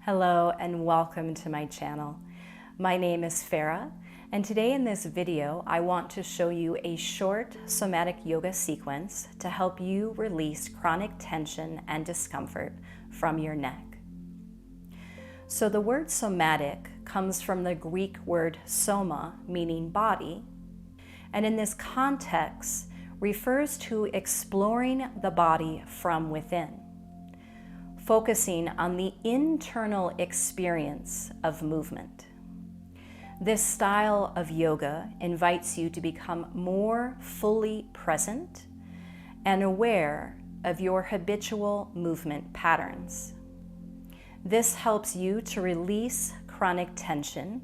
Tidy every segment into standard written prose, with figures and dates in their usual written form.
Hello and welcome to my channel. My name is Farrah, and today in this video I want to show you a short somatic yoga sequence to help you release chronic tension and discomfort from your neck. So the word somatic comes from the Greek word soma, meaning body, and in this context refers to exploring the body from within, focusing on the internal experience of movement. This style of yoga invites you to become more fully present and aware of your habitual movement patterns. This helps you to release chronic tension,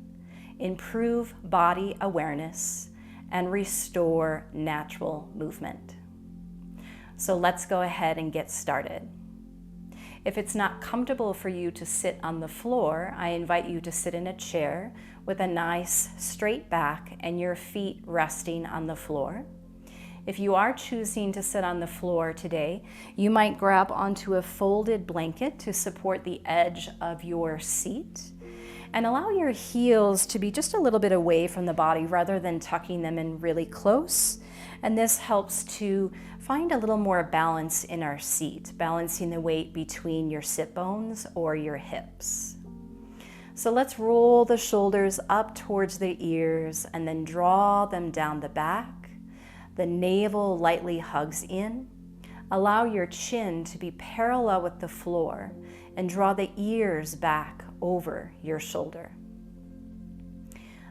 improve body awareness, and restore natural movement. So let's go ahead and get started. If it's not comfortable for you to sit on the floor, I invite you to sit in a chair with a nice straight back and your feet resting on the floor. If you are choosing to sit on the floor today, you might grab onto a folded blanket to support the edge of your seat and allow your heels to be just a little bit away from the body rather than tucking them in really close. And this helps to find a little more balance in our seat, balancing the weight between your sit bones or your hips. So let's roll the shoulders up towards the ears and then draw them down the back. The navel lightly hugs in. Allow your chin to be parallel with the floor and draw the ears back over your shoulder.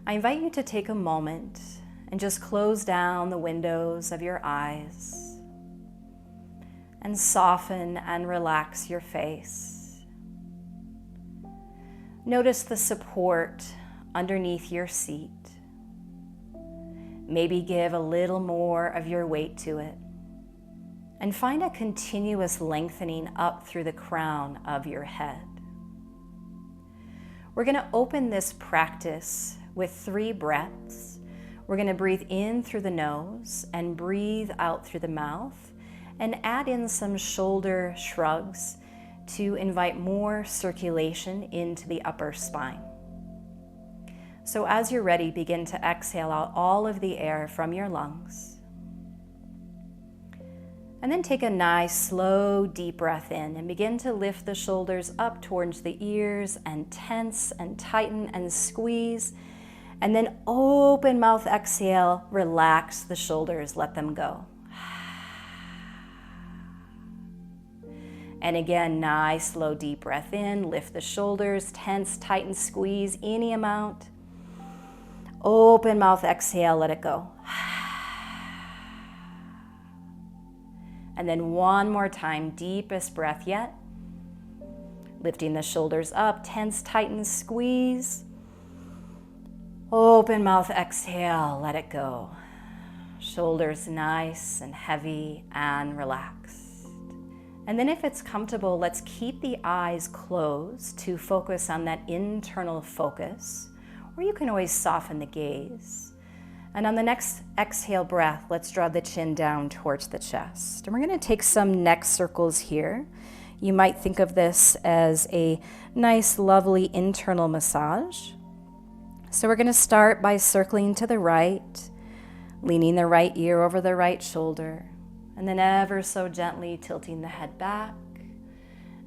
I invite you to take a moment and just close down the windows of your eyes and soften and relax your face. Notice the support underneath your seat. Maybe give a little more of your weight to it. And find a continuous lengthening up through the crown of your head. We're going to open this practice with 3 breaths. We're going to breathe in through the nose and breathe out through the mouth and add in some shoulder shrugs to invite more circulation into the upper spine. So as you're ready, begin to exhale out all of the air from your lungs. And then take a nice, slow, deep breath in and begin to lift the shoulders up towards the ears and tense and tighten and squeeze. And then open mouth exhale, relax the shoulders, let them go. And again, nice, slow, deep breath in, lift the shoulders, tense, tighten, squeeze any amount. Open mouth exhale, let it go. And then one more time, deepest breath yet. Lifting the shoulders up, tense, tighten, squeeze. Open mouth exhale, let it go. Shoulders nice and heavy and relaxed. And then if it's comfortable, let's keep the eyes closed to focus on that internal focus, or you can always soften the gaze. And on the next exhale breath, let's draw the chin down towards the chest. And we're going to take some neck circles here. You might think of this as a nice, lovely internal massage. So we're going to start by circling to the right, leaning the right ear over the right shoulder, and then ever so gently tilting the head back,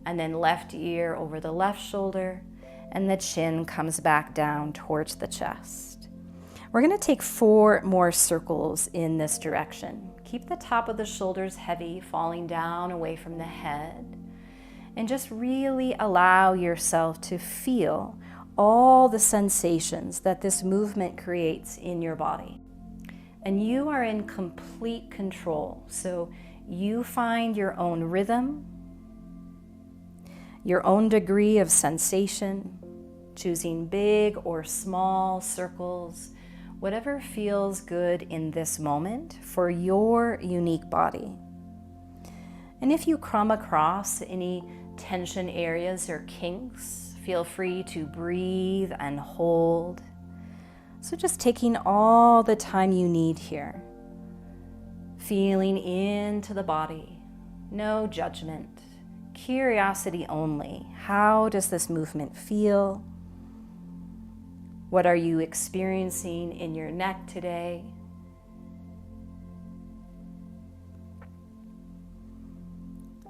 and then left ear over the left shoulder, and the chin comes back down towards the chest. We're going to take 4 more circles in this direction. Keep the top of the shoulders heavy, falling down away from the head, and just really allow yourself to feel all the sensations that this movement creates in your body. And you are in complete control. So you find your own rhythm, your own degree of sensation, choosing big or small circles, whatever feels good in this moment for your unique body. And if you come across any tension areas or kinks, feel free to breathe and hold. So just taking all the time you need here, feeling into the body, no judgment, curiosity only. How does this movement feel? What are you experiencing in your neck today?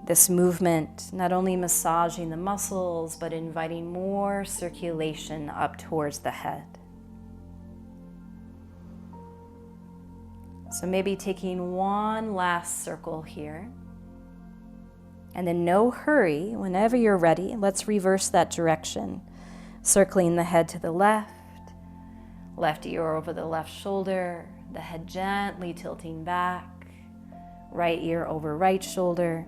This movement not only massaging the muscles, but inviting more circulation up towards the head. So maybe taking one last circle here. And then no hurry, whenever you're ready, let's reverse that direction. Circling the head to the left ear over the left shoulder, the head gently tilting back, right ear over right shoulder,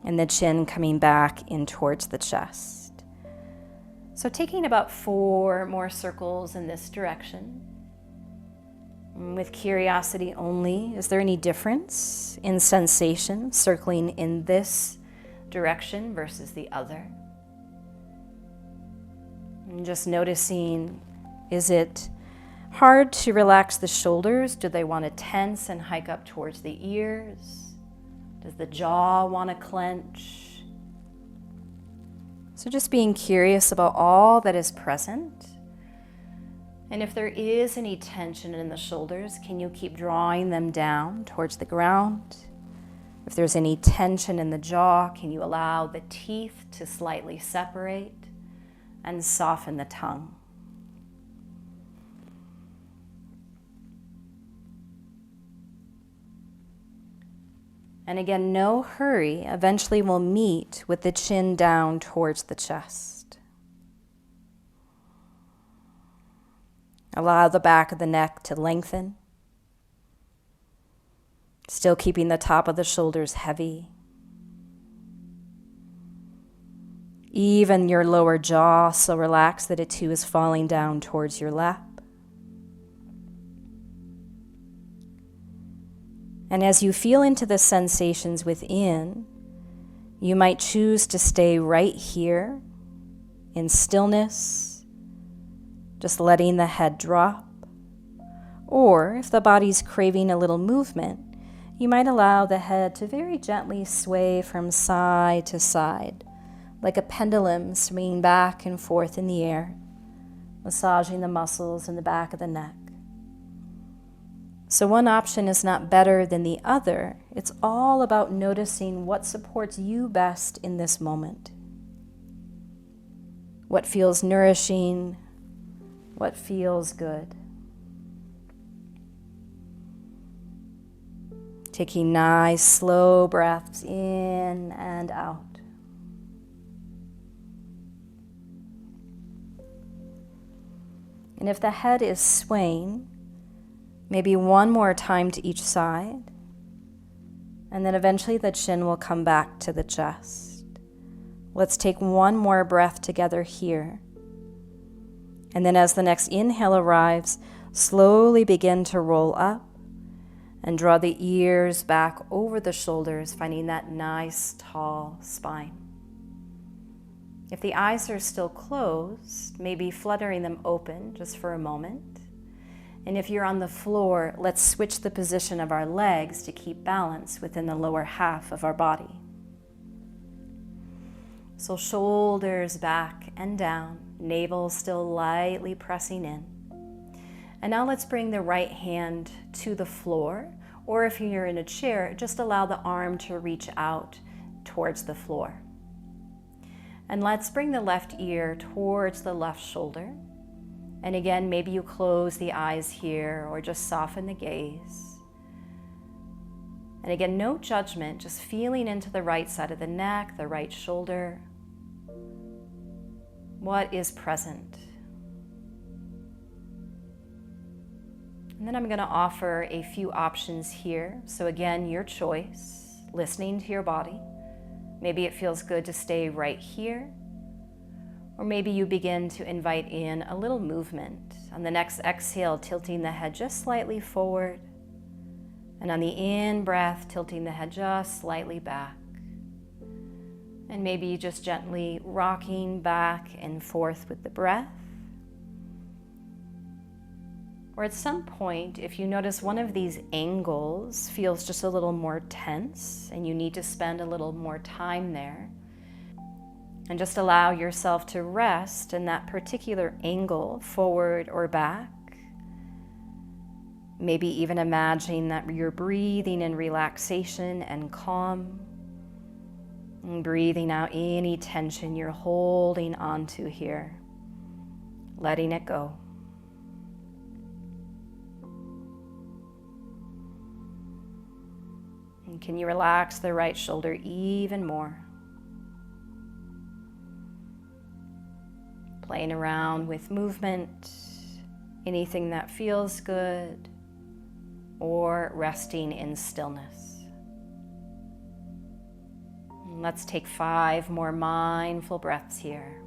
and the chin coming back in towards the chest. So taking about 4 more circles in this direction. With curiosity only, is there any difference in sensation circling in this direction versus the other? And just noticing, is it hard to relax the shoulders? Do they want to tense and hike up towards the ears? Does the jaw want to clench? So just being curious about all that is present. And if there is any tension in the shoulders, can you keep drawing them down towards the ground? If there's any tension in the jaw, can you allow the teeth to slightly separate and soften the tongue? And again, no hurry. Eventually we'll meet with the chin down towards the chest. Allow the back of the neck to lengthen. Still keeping the top of the shoulders heavy. Even your lower jaw so relaxed that it too is falling down towards your lap. And as you feel into the sensations within, you might choose to stay right here in stillness, just letting the head drop. Or if the body's craving a little movement, you might allow the head to very gently sway from side to side, like a pendulum swinging back and forth in the air, massaging the muscles in the back of the neck. So one option is not better than the other. It's all about noticing what supports you best in this moment. What feels nourishing, what feels good. Taking nice, slow breaths in and out. And if the head is swaying, maybe one more time to each side, and then eventually the chin will come back to the chest. Let's take one more breath together here. And then as the next inhale arrives, slowly begin to roll up and draw the ears back over the shoulders, finding that nice, tall spine. If the eyes are still closed, maybe fluttering them open just for a moment. And if you're on the floor, let's switch the position of our legs to keep balance within the lower half of our body. So shoulders back and down, navel still lightly pressing in. And now let's bring the right hand to the floor, or if you're in a chair, just allow the arm to reach out towards the floor. And let's bring the left ear towards the left shoulder. And again, maybe you close the eyes here or just soften the gaze. And again, no judgment, just feeling into the right side of the neck, the right shoulder. What is present? And then I'm going to offer a few options here. So again, your choice, listening to your body. Maybe it feels good to stay right here. Or maybe you begin to invite in a little movement. On the next exhale, tilting the head just slightly forward. And on the in-breath, tilting the head just slightly back. And maybe just gently rocking back and forth with the breath. Or at some point, if you notice one of these angles feels just a little more tense and you need to spend a little more time there, And just allow yourself to rest in that particular angle, forward or back. Maybe even imagining that you're breathing in relaxation and calm. And breathing out any tension you're holding onto here. Letting it go. And can you relax the right shoulder even more? Playing around with movement, anything that feels good, or resting in stillness. And let's take 5 more mindful breaths here.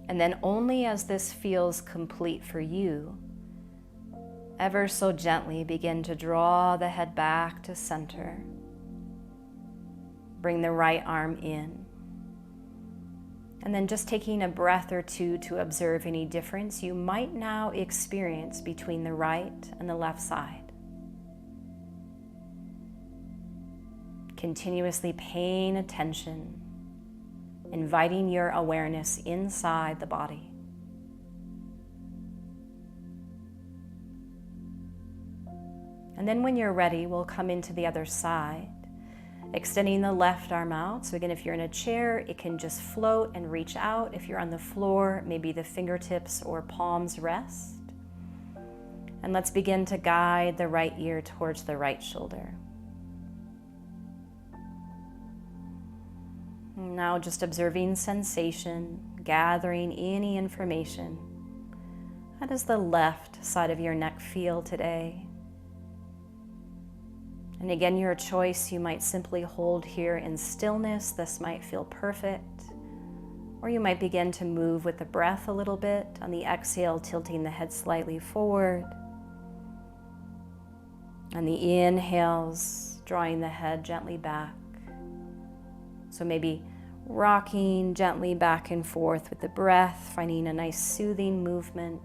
And then only as this feels complete for you, ever so gently begin to draw the head back to center. Bring the right arm in. And then just taking a breath or two to observe any difference you might now experience between the right and the left side. Continuously paying attention, inviting your awareness inside the body. And then when you're ready, we'll come into the other side, extending the left arm out. So again, if you're in a chair, it can just float and reach out. If you're on the floor, maybe the fingertips or palms rest. And let's begin to guide the right ear towards the right shoulder. Now just observing sensation, gathering any information. How does the left side of your neck feel today? And again, your choice, you might simply hold here in stillness. This might feel perfect. Or you might begin to move with the breath a little bit. On the exhale, tilting the head slightly forward. On the inhales, drawing the head gently back. So maybe rocking gently back and forth with the breath, finding a nice soothing movement.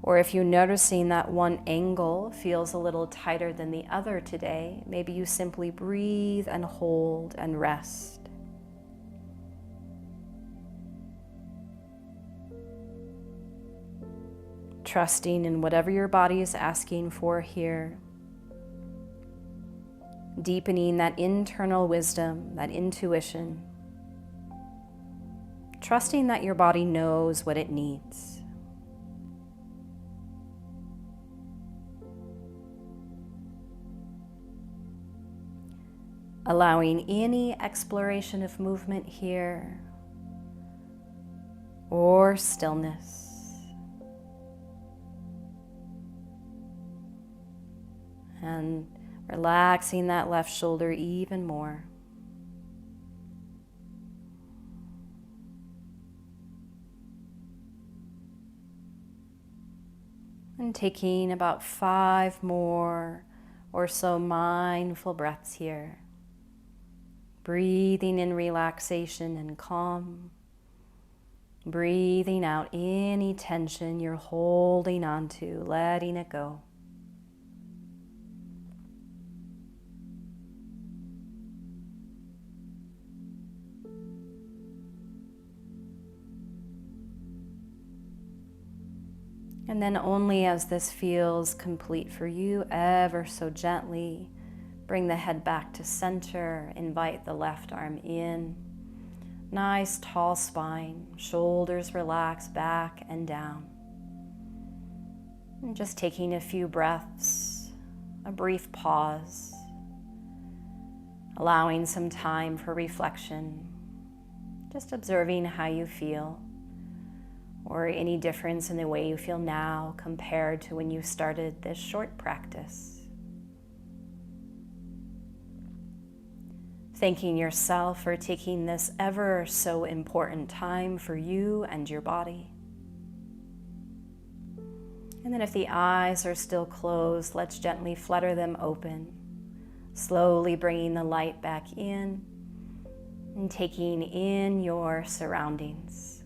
Or if you're noticing that one angle feels a little tighter than the other today, maybe you simply breathe and hold and rest. Trusting in whatever your body is asking for here. Deepening that internal wisdom, that intuition. Trusting that your body knows what it needs. Allowing any exploration of movement here or stillness. And relaxing that left shoulder even more. And taking about 5 more or so mindful breaths here. Breathing in relaxation and calm. Breathing out any tension you're holding onto, letting it go. And then only as this feels complete for you, ever so gently, bring the head back to center, invite the left arm in. Nice tall spine, shoulders relax back and down. And just taking a few breaths, a brief pause, allowing some time for reflection, just observing how you feel, or any difference in the way you feel now compared to when you started this short practice. Thanking yourself for taking this ever so important time for you and your body. And then if the eyes are still closed, let's gently flutter them open, slowly bringing the light back in. and taking in your surroundings.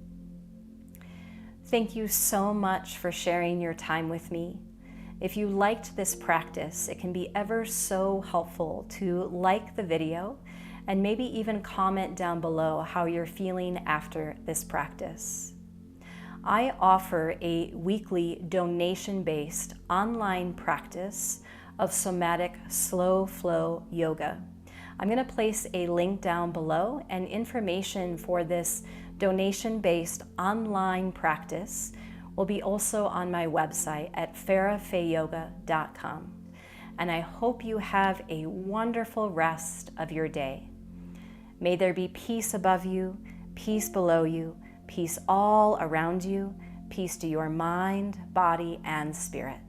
Thank you so much for sharing your time with me. If you liked this practice, it can be ever so helpful to like the video and maybe even comment down below how you're feeling after this practice. I offer a weekly donation-based online practice of somatic slow flow yoga. I'm going to place a link down below, and information for this donation-based online practice will be also on my website at farrahfayeyoga.com. And I hope you have a wonderful rest of your day. May there be peace above you, peace below you, peace all around you, peace to your mind, body, and spirit.